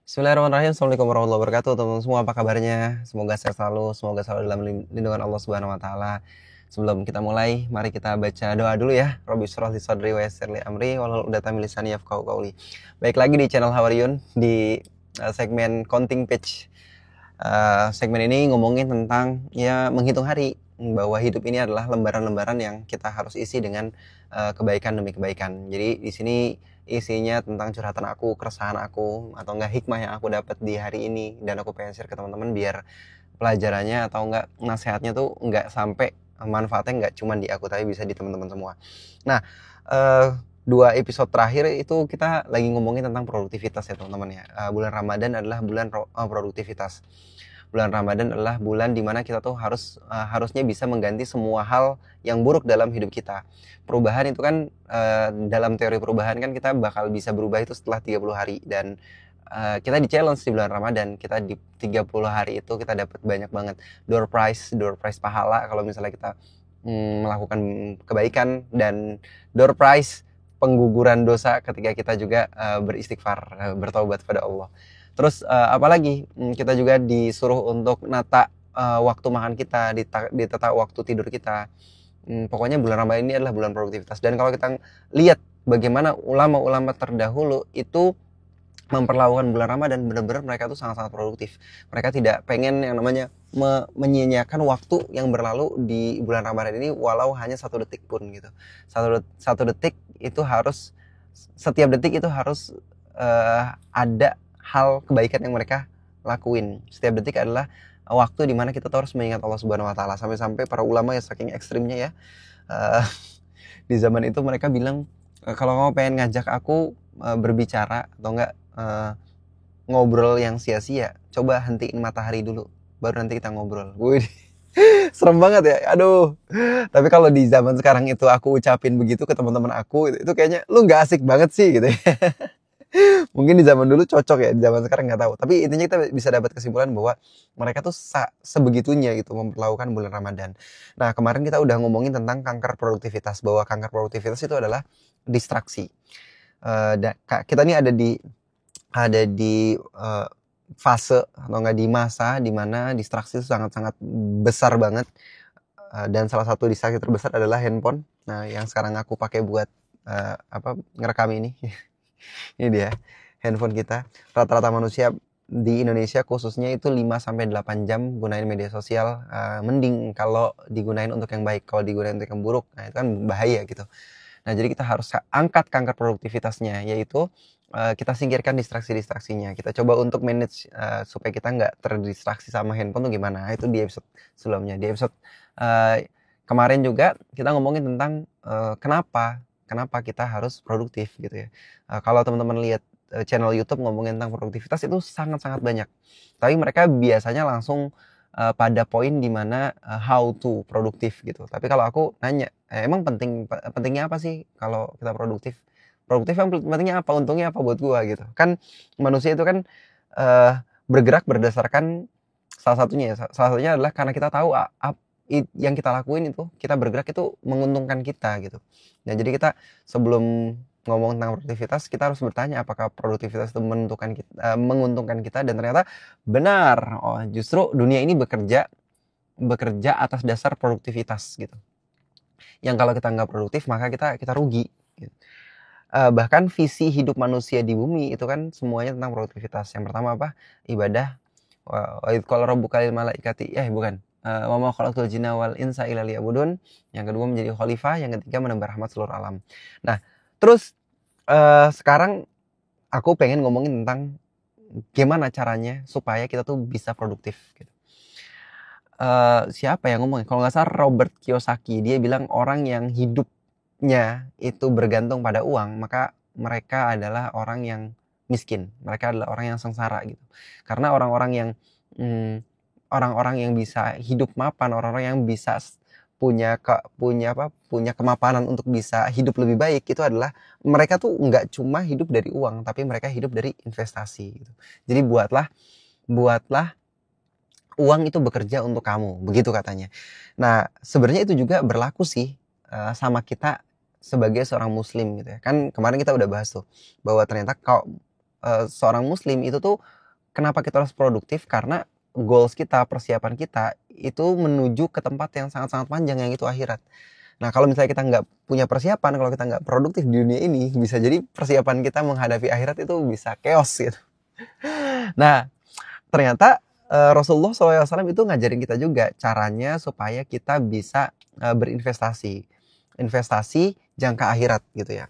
Bismillahirrahmanirrahim. Assalamualaikum warahmatullahi wabarakatuh. Teman-teman semua, apa kabarnya? Semoga sehat selalu, semoga selalu dalam lindungan Allah Subhanahu wa taala. Sebelum kita mulai, mari kita baca doa dulu ya. Rabbi shrah li sadri wa yassir li amri wahlul 'uqdatam min lisani yafqahu qawli. Baik lagi di channel Hawariyun di segmen counting page. Segmen ini ngomongin tentang ya menghitung hari, bahwa hidup ini adalah lembaran-lembaran yang kita harus isi dengan kebaikan demi kebaikan. Jadi di sini isinya tentang curhatan aku, keresahan aku, atau enggak hikmah yang aku dapat di hari ini, dan aku pengen share ke teman-teman biar pelajarannya atau enggak nasihatnya tuh enggak sampai manfaatnya enggak cuma di aku tapi bisa di teman-teman semua. Nah, dua episode terakhir itu kita lagi ngomongin tentang produktivitas ya teman-teman ya. Bulan Ramadan adalah bulan produktivitas. Bulan Ramadan adalah bulan dimana kita tuh harusnya bisa mengganti semua hal yang buruk dalam hidup kita. Perubahan itu kan dalam teori perubahan kan kita bakal bisa berubah itu setelah 30 hari, dan kita di challenge di bulan Ramadan. Kita di 30 hari itu kita dapat banyak banget door prize pahala kalau misalnya kita melakukan kebaikan, dan door prize pengguguran dosa ketika kita juga beristighfar, bertaubat pada Allah. Terus apalagi kita juga disuruh untuk nata waktu makan kita, ditata waktu tidur kita. Pokoknya bulan Ramadan ini adalah bulan produktivitas. Dan kalau kita lihat bagaimana ulama-ulama terdahulu itu memperlakukan bulan Ramadan, benar-benar mereka tuh sangat-sangat produktif. Mereka tidak pengen yang namanya menyia-nyiakan waktu yang berlalu di bulan Ramadan ini, walau hanya 1 detik pun gitu. Satu detik itu harus, setiap detik itu harus ada hal kebaikan yang mereka lakuin. Setiap detik adalah waktu dimana kita harus mengingat Allah Subhanahu wa taala. Sampai-sampai para ulama yang saking ekstrimnya ya, di zaman itu mereka bilang, kalau kamu pengen ngajak aku berbicara atau enggak ngobrol yang sia-sia, coba hentiin matahari dulu, baru nanti kita ngobrol. Wih, serem banget ya. Aduh. Tapi kalau di zaman sekarang itu aku ucapin begitu ke teman-teman aku, itu kayaknya lu nggak asik banget sih gitu ya. Mungkin di zaman dulu cocok ya, di zaman sekarang nggak tahu. Tapi intinya kita bisa dapat kesimpulan bahwa mereka tuh sebegitunya gitu memperlakukan bulan Ramadan. Nah, kemarin kita udah ngomongin tentang kanker produktivitas, bahwa kanker produktivitas itu adalah distraksi. Kita nih ada di fase atau nggak di masa dimana distraksi itu sangat-sangat besar banget, dan salah satu distraksi terbesar adalah handphone. Nah, yang sekarang aku pakai buat ngerekam ini. Ini dia handphone kita. Rata-rata manusia di Indonesia khususnya itu 5-8 jam gunain media sosial. Mending kalau digunain untuk yang baik. Kalau digunain untuk yang buruk, nah itu kan bahaya gitu. Nah, jadi kita harus angkat kanker produktivitasnya, yaitu kita singkirkan distraksi-distraksinya. Kita coba untuk manage supaya kita nggak terdistraksi sama handphone tuh gimana. Itu di episode sebelumnya. Di episode kemarin juga kita ngomongin tentang kenapa kita harus produktif gitu ya. Kalau teman-teman lihat channel YouTube ngomongin tentang produktivitas itu sangat-sangat banyak. Tapi mereka biasanya langsung pada poin dimana how to produktif gitu. Tapi kalau aku nanya, emang pentingnya apa sih kalau kita produktif? Produktif yang pentingnya apa? Untungnya apa buat gua gitu. Kan manusia itu kan bergerak berdasarkan salah satunya adalah karena kita tahu yang kita lakuin itu, kita bergerak itu menguntungkan kita gitu. Nah, jadi kita sebelum ngomong tentang produktivitas, kita harus bertanya apakah produktivitas itu menguntungkan kita, dan ternyata benar. Oh, justru dunia ini bekerja atas dasar produktivitas gitu. Yang kalau kita nggak produktif maka kita rugi gitu. Bahkan visi hidup manusia di bumi itu kan semuanya tentang produktivitas. Yang pertama apa? Ibadah. Wa idz qala rabbuka lil malaikati, bukan. Wa ma khalaqtul jinna wal insa illa liya'budun. Yang kedua menjadi khalifah, yang ketiga menambah rahmat seluruh alam. Nah, terus sekarang aku pengen ngomongin tentang gimana caranya supaya kita tuh bisa produktif gitu. Siapa yang ngomong? Kalau nggak salah Robert Kiyosaki, dia bilang orang yang hidupnya itu bergantung pada uang, maka mereka adalah orang yang miskin. Mereka adalah orang yang sengsara gitu. Karena orang-orang yang bisa hidup mapan, orang-orang yang bisa punya kemapanan untuk bisa hidup lebih baik, itu adalah mereka tuh nggak cuma hidup dari uang, tapi mereka hidup dari investasi gitu. Jadi buatlah uang itu bekerja untuk kamu, begitu katanya. Nah, sebenarnya itu juga berlaku sih sama kita sebagai seorang muslim gitu ya. Kan kemarin kita udah bahas tuh bahwa ternyata seorang muslim itu tuh kenapa kita harus produktif, karena goals kita, persiapan kita itu menuju ke tempat yang sangat-sangat panjang, yang itu akhirat. Nah, kalau misalnya kita nggak punya persiapan, kalau kita nggak produktif di dunia ini, bisa jadi persiapan kita menghadapi akhirat itu bisa chaos gitu. Nah, ternyata Rasulullah SAW itu ngajarin kita juga caranya supaya kita bisa berinvestasi. Investasi jangka akhirat gitu ya.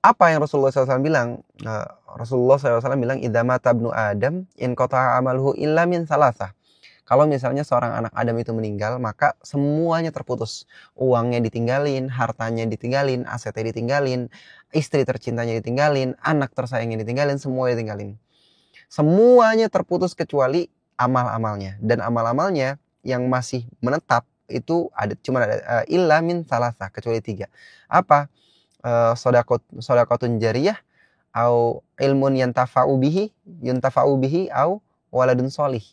Apa yang Rasulullah SAW bilang? Rasulullah SAW bilang, idza mata ibnu Adam in qata'a amaluhu illa min salasah. Kalau misalnya seorang anak Adam itu meninggal, maka semuanya terputus. Uangnya ditinggalin, hartanya ditinggalin, asetnya ditinggalin, istri tercintanya ditinggalin, anak tersayangnya ditinggalin, semua ditinggalin. Semuanya terputus kecuali amal-amalnya. Dan amal-amalnya yang masih menetap itu cuma ada illa min salasah, kecuali 3. Apa? Sodakotun jariyah, au ilmun yuntafa'u bihi, au waladun solih.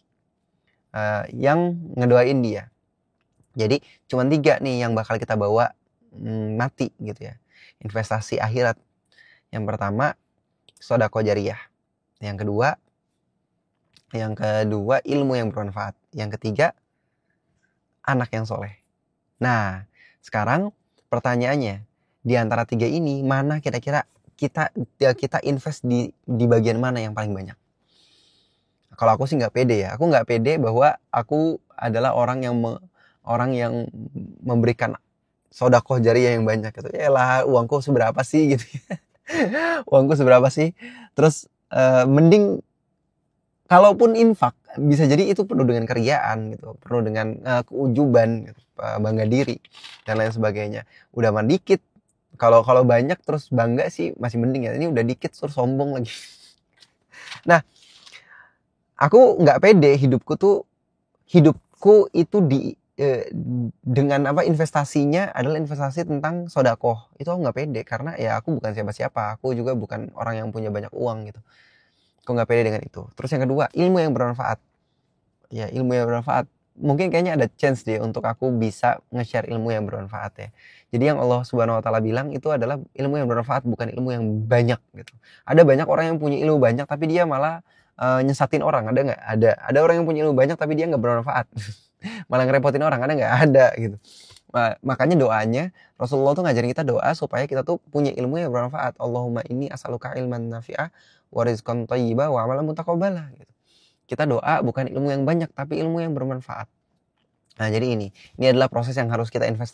Yang ngedoain dia. Jadi cuma 3 nih yang bakal kita bawa mati gitu ya. Investasi akhirat. Yang pertama sedekah jariyah. Yang kedua ilmu yang bermanfaat. Yang ketiga anak yang soleh. Nah, sekarang pertanyaannya, di antara 3 ini mana kira-kira kita invest di bagian mana yang paling banyak? Kalau aku sih nggak pede ya. Aku nggak pede bahwa aku adalah orang yang memberikan sedekah jariyah yang banyak gitu. Yalah, uangku seberapa sih gitu. Uangku seberapa sih? Terus mending kalaupun infak, bisa jadi itu penuh dengan keriaan gitu, penuh dengan keujuban gitu, bangga diri dan lain sebagainya. Udah mah dikit. Kalau banyak terus bangga sih masih mending ya. Ini udah dikit terus sombong lagi. Nah, aku nggak pede hidupku itu dengan investasinya adalah investasi tentang sedekah. Itu aku nggak pede karena ya aku bukan siapa-siapa, aku juga bukan orang yang punya banyak uang gitu. Aku nggak pede dengan itu. Terus yang kedua, ilmu yang bermanfaat. Ya, ilmu yang bermanfaat. Mungkin kayaknya ada chance deh untuk aku bisa nge-share ilmu yang bermanfaat ya. Jadi yang Allah Subhanahu wa taala bilang itu adalah ilmu yang bermanfaat, bukan ilmu yang banyak gitu. Ada banyak orang yang punya ilmu banyak tapi dia malah nyesatin orang, ada nggak? Ada orang yang punya ilmu banyak tapi dia nggak bermanfaat. Malah ngerepotin orang, ada nggak? Ada gitu. Makanya doanya Rasulullah tuh ngajarin kita doa supaya kita tuh punya ilmu yang bermanfaat. Allahumma inni as'aluka ilman nafi'ah wa rizqan thayyiba wa amalan mutaqabbala gitu. Kita doa bukan ilmu yang banyak tapi ilmu yang bermanfaat. Nah, jadi ini adalah proses yang harus kita invest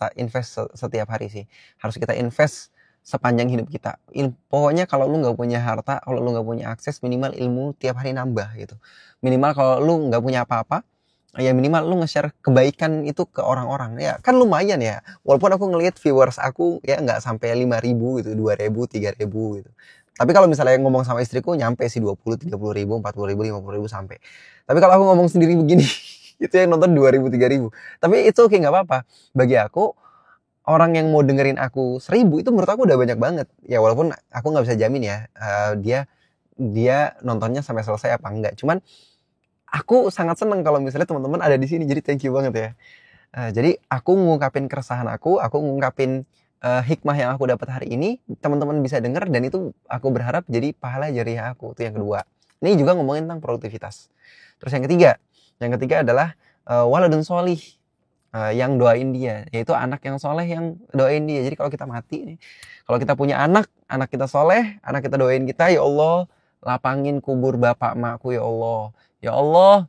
setiap hari sih. Harus kita invest sepanjang hidup kita. Pokoknya kalau lu nggak punya harta, kalau lu nggak punya akses, minimal ilmu tiap hari nambah gitu. Minimal kalau lu nggak punya apa-apa, ya minimal lu nge-share kebaikan itu ke orang-orang. Ya kan lumayan ya. Walaupun aku ngelihat viewers aku ya nggak sampai 5.000 gitu, 2.000, 3.000 gitu. Tapi kalau misalnya ngomong sama istriku nyampe sih 20, 30.000, 40.000, 50.000 sampai. Tapi kalau aku ngomong sendiri begini, itu yang nonton 2.000, 3.000. Tapi itu oke, nggak apa-apa. Bagi aku, orang yang mau dengerin aku 1.000 itu menurut aku udah banyak banget. Ya walaupun aku nggak bisa jamin ya dia nontonnya sampai selesai apa enggak. Cuman aku sangat seneng kalau misalnya teman-teman ada di sini. Jadi thank you banget ya. Jadi aku ngungkapin keresahan aku ngungkapin hikmah yang aku dapat hari ini, teman-teman bisa denger dan itu aku berharap jadi pahala jariyah aku. Itu yang kedua. Ini juga ngomongin tentang produktivitas. Terus yang ketiga adalah waladun solih, yang doain dia, yaitu anak yang soleh yang doain dia. Jadi kalau kita mati nih, kalau kita punya anak kita soleh, anak kita doain kita, ya Allah lapangin kubur bapak makku ya Allah,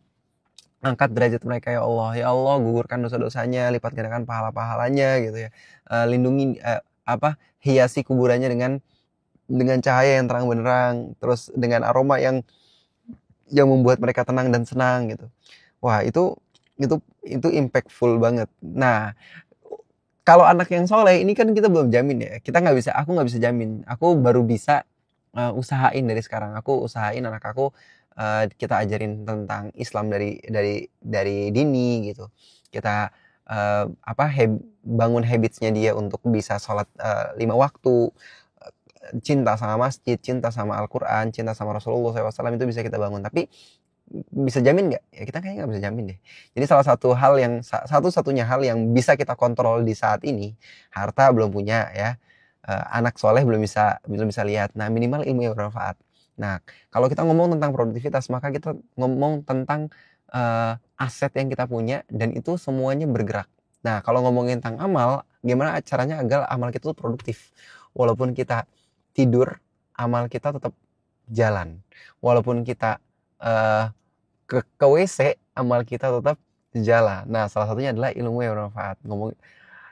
angkat derajat mereka ya Allah gugurkan dosa-dosanya, lipat gandakan pahala-pahalanya gitu ya. Lindungi hiasi kuburannya dengan cahaya yang terang benderang, terus dengan aroma yang membuat mereka tenang dan senang gitu. Wah, itu impactful banget. Nah, kalau anak yang soleh ini kan kita belum jamin ya. Aku nggak bisa jamin. Aku baru bisa usahain dari sekarang. Aku usahain anak aku kita ajarin tentang Islam dari dini gitu. Kita bangun habitsnya dia untuk bisa sholat 5 waktu, cinta sama masjid, cinta sama Al-Quran, cinta sama Rasulullah SAW, itu bisa kita bangun. Tapi bisa jamin nggak? Ya kita kayaknya nggak bisa jamin deh. Jadi satu-satunya hal yang bisa kita kontrol di saat ini, harta belum punya ya, anak soleh belum bisa lihat. Nah, minimal ilmu yang bermanfaat. Nah, kalau kita ngomong tentang produktivitas, maka kita ngomong tentang aset yang kita punya dan itu semuanya bergerak. Nah, kalau ngomongin tentang amal, gimana caranya agar amal kita tuh produktif? Walaupun kita tidur, amal kita tetap jalan. Walaupun kita ke WC, amal kita tetap jalan. Nah, salah satunya adalah ilmu yang bermanfaat.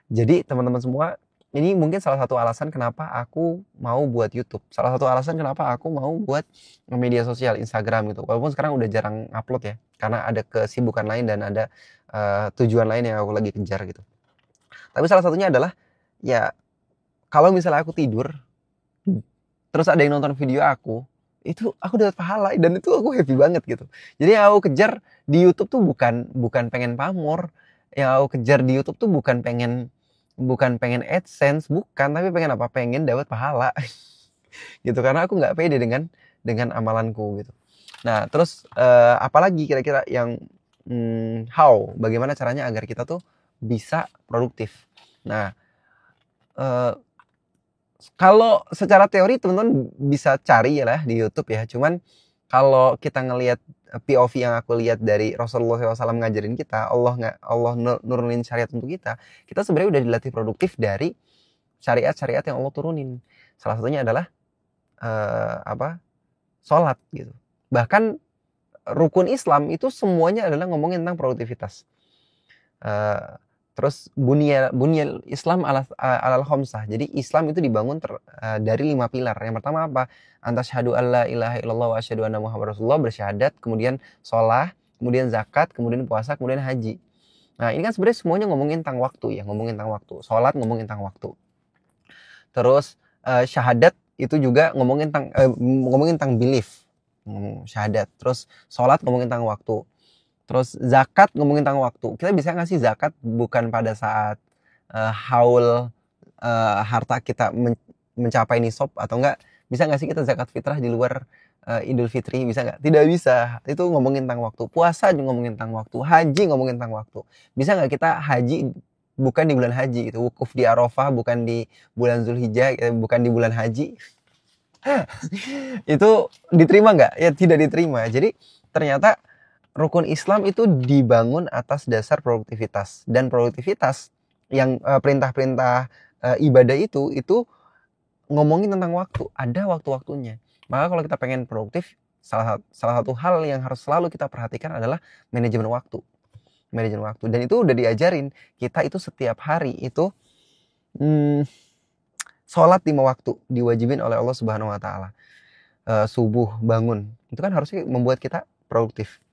Jadi teman-teman semua, ini mungkin salah satu alasan kenapa aku mau buat YouTube. Salah satu alasan kenapa aku mau buat media sosial Instagram gitu. Walaupun sekarang udah jarang upload ya, karena ada kesibukan lain dan ada tujuan lain yang aku lagi kejar gitu. Tapi salah satunya adalah ya kalau misalnya aku tidur, terus ada yang nonton video aku, itu aku dapat pahala dan itu aku happy banget gitu. Jadi yang aku kejar di YouTube tuh bukan pengen pamor. Yang aku kejar di YouTube tuh bukan pengen AdSense, bukan, tapi pengen apa? Pengen dapat pahala. Gitu, karena aku nggak pede dengan amalanku gitu. Nah, terus apalagi kira-kira yang bagaimana caranya agar kita tuh bisa produktif. Nah, kalau secara teori teman-teman bisa cari ya lah di YouTube ya. Cuman kalau kita ngelihat POV yang aku lihat dari Rasulullah SAW ngajarin kita, Allah nurunin syariat untuk kita sebenarnya udah dilatih produktif dari syariat-syariat yang Allah turunin. Salah satunya adalah sholat gitu. Bahkan rukun Islam itu semuanya adalah ngomongin tentang produktivitas. Terus bunyal Islam alal khamsah. Jadi Islam itu dibangun dari 5 pilar. Yang pertama apa? Antasyhadu alla ilaha illallah wa asyhadu anna muhammadar rasulullah, bersyahadat, kemudian shalah, kemudian zakat, kemudian puasa, kemudian haji. Nah, ini kan sebenarnya semuanya ngomongin tentang waktu ya, ngomongin tentang waktu. Salat ngomongin tentang waktu. Terus syahadat itu juga ngomongin tentang belief. Syahadat. Terus salat ngomongin tentang waktu. Terus zakat ngomongin tentang waktu. Kita bisa ngasih zakat bukan pada saat haul harta kita mencapai nisab, atau enggak bisa nggak sih kita zakat fitrah di luar Idul Fitri, bisa nggak? Tidak bisa. Itu ngomongin tentang waktu. Puasa juga ngomongin tentang waktu. Haji ngomongin tentang waktu. Bisa nggak kita haji bukan di bulan haji, itu wukuf di Arafah bukan di bulan Zulhijjah, bukan di bulan haji. Itu diterima nggak? Ya tidak diterima. Jadi ternyata rukun Islam itu dibangun atas dasar produktivitas, dan produktivitas yang perintah-perintah ibadah itu ngomongin tentang waktu, ada waktu-waktunya. Maka kalau kita pengen produktif, salah satu hal yang harus selalu kita perhatikan adalah manajemen waktu. Dan itu udah diajarin kita itu setiap hari itu sholat 5 waktu diwajibin oleh Allah Subhanahu Wa Taala. Subuh bangun itu kan harusnya membuat kita produktif.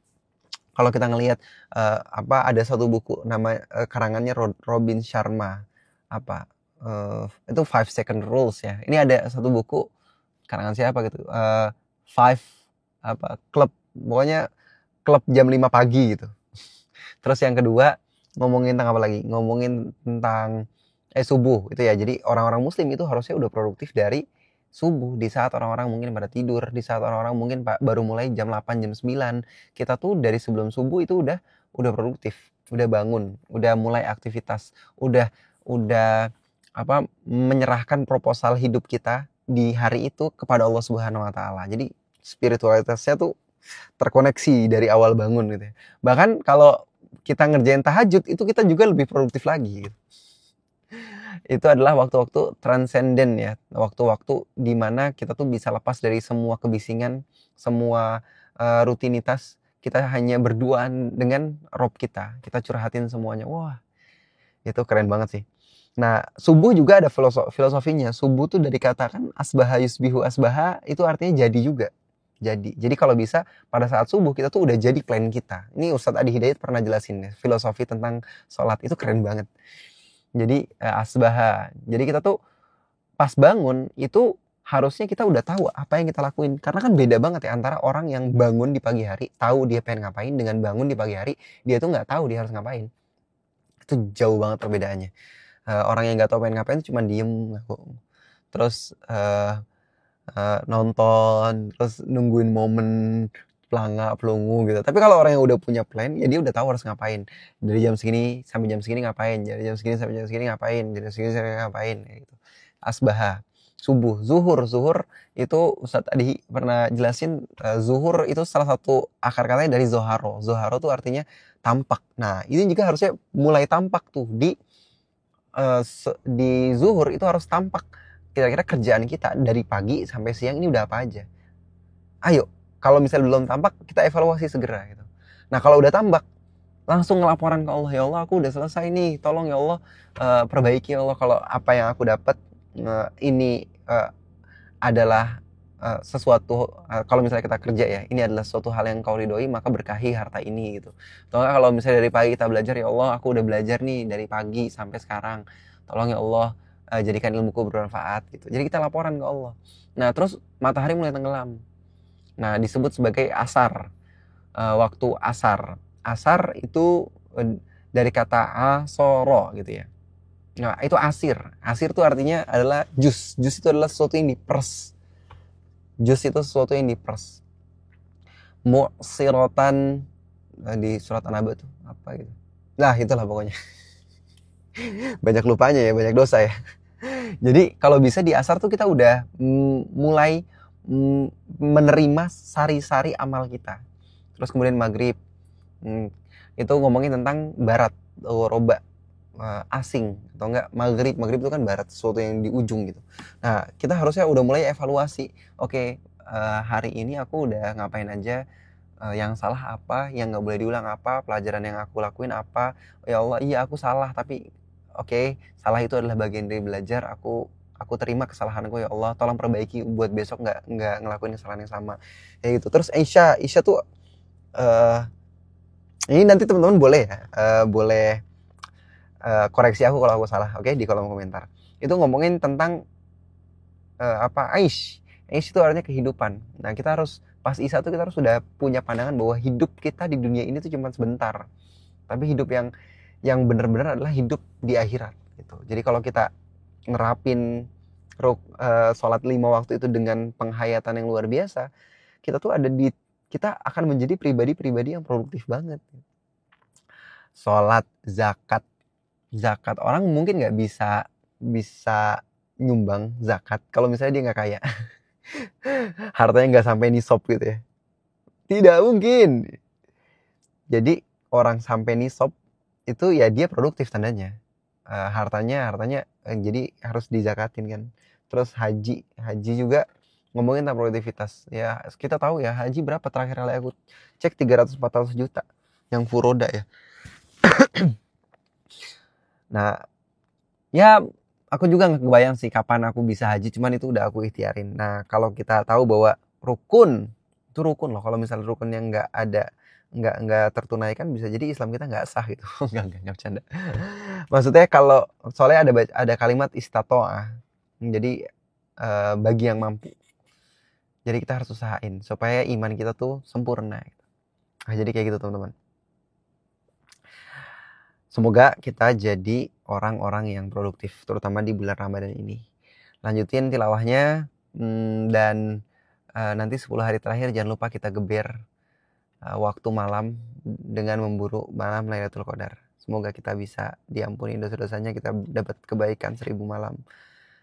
Kalau kita ngelihat ada satu buku nama karangannya Robin Sharma, itu 5 Second Rules ya. Ini ada satu buku karangan siapa gitu, klub, pokoknya klub jam 5 pagi gitu. Terus yang kedua ngomongin tentang apa lagi? Ngomongin tentang subuh itu ya. Jadi orang-orang muslim itu harusnya udah produktif dari subuh, di saat orang-orang mungkin pada tidur, di saat orang-orang mungkin baru mulai jam 8, jam 9. Kita tuh dari sebelum subuh itu udah produktif, udah bangun, udah mulai aktivitas, udah menyerahkan proposal hidup kita di hari itu kepada Allah Subhanahu Wa Taala. Jadi spiritualitasnya tuh terkoneksi dari awal bangun gitu ya. Bahkan kalau kita ngerjain tahajud itu kita juga lebih produktif lagi gitu. Itu adalah waktu-waktu transenden ya, waktu-waktu di mana kita tuh bisa lepas dari semua kebisingan, semua rutinitas. Kita hanya berduaan dengan Rob kita curhatin semuanya. Wah, itu keren banget sih. Nah, subuh juga ada filosofinya. Subuh tuh dari kata kan asbaha yusbihu asbaha, itu artinya jadi juga. Jadi kalau bisa pada saat subuh kita tuh udah jadi plan kita. Ini Ustadz Adi Hidayat pernah jelasin ya, filosofi tentang sholat itu keren banget. Jadi asbaha. Jadi kita tuh pas bangun itu harusnya kita udah tahu apa yang kita lakuin. Karena kan beda banget ya antara orang yang bangun di pagi hari tahu dia pengen ngapain, dengan bangun di pagi hari dia tuh nggak tahu dia harus ngapain. Itu jauh banget perbedaannya. Orang yang nggak tahu pengen ngapain cuma diem, terus nonton, terus nungguin momen pelungu gitu. Tapi kalau orang yang udah punya plan, ya dia udah tahu harus ngapain. Dari jam segini sampai jam segini ngapain, dari jam segini sampai jam segini ngapain, dari jam segini sampai ngapain gitu. asbaha. Subuh, zuhur itu Ustadz tadi pernah jelasin, zuhur itu salah satu akar katanya dari zoharo. Zoharo tuh artinya tampak. Nah, ini juga harusnya mulai tampak tuh di zuhur itu harus tampak. Kira-kira kerjaan kita dari pagi sampai siang ini udah apa aja. Ayo, kalau misalnya belum tampak, kita evaluasi segera gitu. Nah, kalau udah tampak, langsung ngelaporan ke Allah, ya Allah aku udah selesai nih, tolong ya Allah perbaiki ya Allah kalau apa yang aku dapat ini adalah sesuatu, kalau misalnya kita kerja ya, ini adalah suatu hal yang kau ridhoi, maka berkahi harta ini gitu. Atau kalau misalnya dari pagi kita belajar, ya Allah aku udah belajar nih dari pagi sampai sekarang, tolong ya Allah jadikan ilmuku bermanfaat gitu. Jadi kita laporan ke Allah. Nah terus matahari mulai tenggelam, nah disebut sebagai asar, waktu asar. Asar itu dari kata asoro gitu ya. Nah itu asir. Asir itu artinya adalah jus. Jus itu adalah sesuatu yang diperes. Jus itu sesuatu yang diperes. Mu'sirotan di surat An-Naba tuh apa gitu. Nah itulah pokoknya. Banyak lupanya ya, banyak dosa ya. Jadi kalau bisa di asar tuh kita udah mulai menerima sari-sari amal kita. Terus kemudian maghrib, itu ngomongin tentang barat, roba, asing atau enggak maghrib itu kan barat, sesuatu yang di ujung gitu. Nah kita harusnya udah mulai evaluasi, oke, hari ini aku udah ngapain aja, yang salah apa, yang nggak boleh diulang apa, pelajaran yang aku lakuin apa. Ya Allah iya aku salah, tapi oke, salah itu adalah bagian dari belajar, aku terima kesalahanku ya Allah, tolong perbaiki buat besok nggak ngelakuin kesalahan yang sama kayak gitu. Terus Aisyah tuh ini nanti teman-teman boleh ya, boleh koreksi aku kalau aku salah, oke, di kolom komentar. Itu ngomongin tentang Aish itu artinya kehidupan. Nah kita harus pas Isa tuh kita harus sudah punya pandangan bahwa hidup kita di dunia ini tuh cuma sebentar, tapi hidup yang benar-benar adalah hidup di akhirat gitu. Jadi kalau kita nerapin sholat 5 waktu itu dengan penghayatan yang luar biasa, kita akan menjadi pribadi-pribadi yang produktif banget. Sholat, zakat orang mungkin nggak bisa nyumbang zakat kalau misalnya dia nggak kaya. Hartanya nggak sampai nisab gitu ya, tidak mungkin. Jadi orang sampai nisab itu ya dia produktif tandanya, hartanya jadi harus dizakatin kan. Terus haji juga ngomongin tentang produktivitas ya. Kita tahu ya haji berapa terakhir kali aku cek, 300-400 juta yang furoda ya. Nah ya aku juga nggak kebayang sih kapan aku bisa haji, cuman itu udah aku ikhtiarin. Nah kalau kita tahu bahwa rukun itu rukun loh, kalau misalnya rukun yang nggak tertunaikan bisa jadi Islam kita nggak sah gitu. nggak bercanda. Maksudnya kalau soalnya ada kalimat istatoah, jadi bagi yang mampu. Jadi kita harus usahain supaya iman kita tuh sempurna. Nah, jadi kayak gitu teman-teman. Semoga kita jadi orang-orang yang produktif, terutama di bulan Ramadan ini. Lanjutin tilawahnya, dan nanti 10 hari terakhir jangan lupa kita geber waktu malam dengan memburu malam Lailatul Qadar. Semoga kita bisa diampuni dosa-dosanya, kita dapat kebaikan 1000 malam.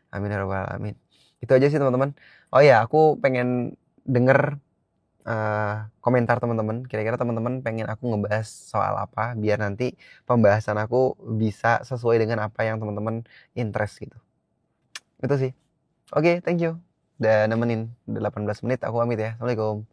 Amin ya rabbal alamin. Itu aja sih teman-teman. Oh ya, aku pengen denger komentar teman-teman. Kira-kira teman-teman pengen aku ngebahas soal apa, biar nanti pembahasan aku bisa sesuai dengan apa yang teman-teman interest gitu. Itu sih. Oke, thank you udah nemenin 18 menit. Aku pamit ya. Assalamualaikum.